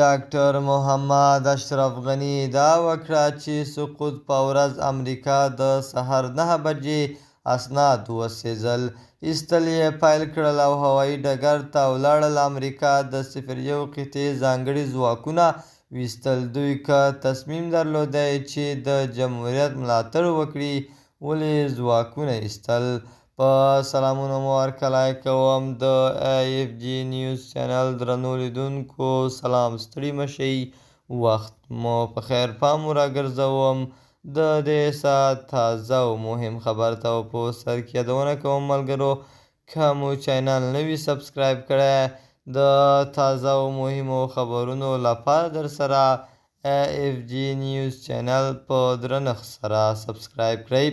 ډاکټر محمد اشرف غني ادعا وکړه چې سقوط په ورځ امریکا د سهار 9 بجې اسناد وسېزل، ایستل یې پیل کړل او هوایي ډګر ته ولاړل. امریکا د 01 قطعې ځانګړي ځواکونه ویستل. دوی که تصمیم درلودی چې د جمهوریت ملاتړ وکړي، ولې ځواکونه ایستل؟ په سلامونه مو هرکلی کوم د AFG نیوز چینل درنو لیدونکو. سلام، ستړي مه شئ، وخت مو په خیر. پام مو راګرځوم د دې ساعت تازه او مهم خبر ته. په سر کې یادونه کوم ملګرو، که مو چینل نه وي سبسکرایب کړی، د تازه او مهمو خبرونو لپاره در سره AFG نیوز چینل په درنښت سره سبسکرایب کړئ.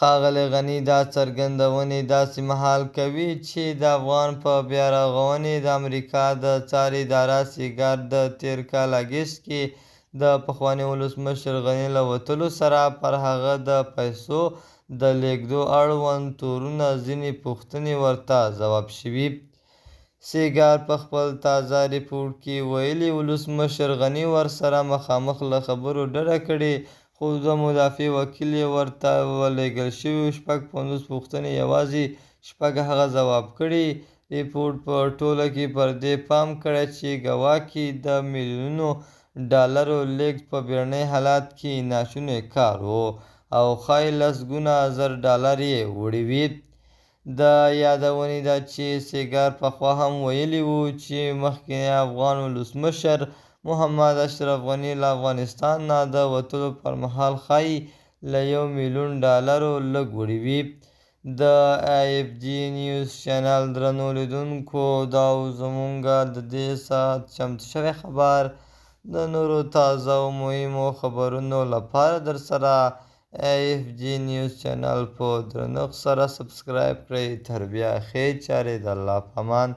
ښاغلی غني دا څرګندونې داسې مهال کوي چې د افغان په بیا رغونې د امریکا د څار اداره سیګار د تېر کال اګست کې د پخواني ولسمشر غني له وتلو سره پر هغه د پیسو د لیږدو اړوند تورونه ځینې پوښتنې ورته ځواب شوي. سیګار په خپل تازه ریپورټ کې ویلي ولسمشر غني ورسره مخامخ له خبرو ډډه کړې، خو د مدافع وکیل یې ورته ولېږل شوي 50 پوښتنې یوازې 6 هغه ځواب کړي. ریپورټ په ټوله کې پر دې پام کړی چې ګواکې د میلیونونو ډالرو لیږد په بیړني حالت کې ناشونی کار و او ښایي لسګونه زر ډالر یې وړي وي. د یادونې ده چې سیګار پخوا هم ویلي وو چې مخکنی افغان ولسمشر محمد اشرف غني له افغانستان نه د وتلو پر مهال ښایي له 1 میلیون ډالرو لږ وړي وي. د AFG نیوز چینل درنو لیدونکو، دا زموږ د دې ساعت چمتو شوی خبر. د نورو تازه او مهمو خبرونو لپاره در سره AFG نیوز چینل په درنښت سره سبسکرایب کړئ. تر بیا ښې چارې، د الله په امان.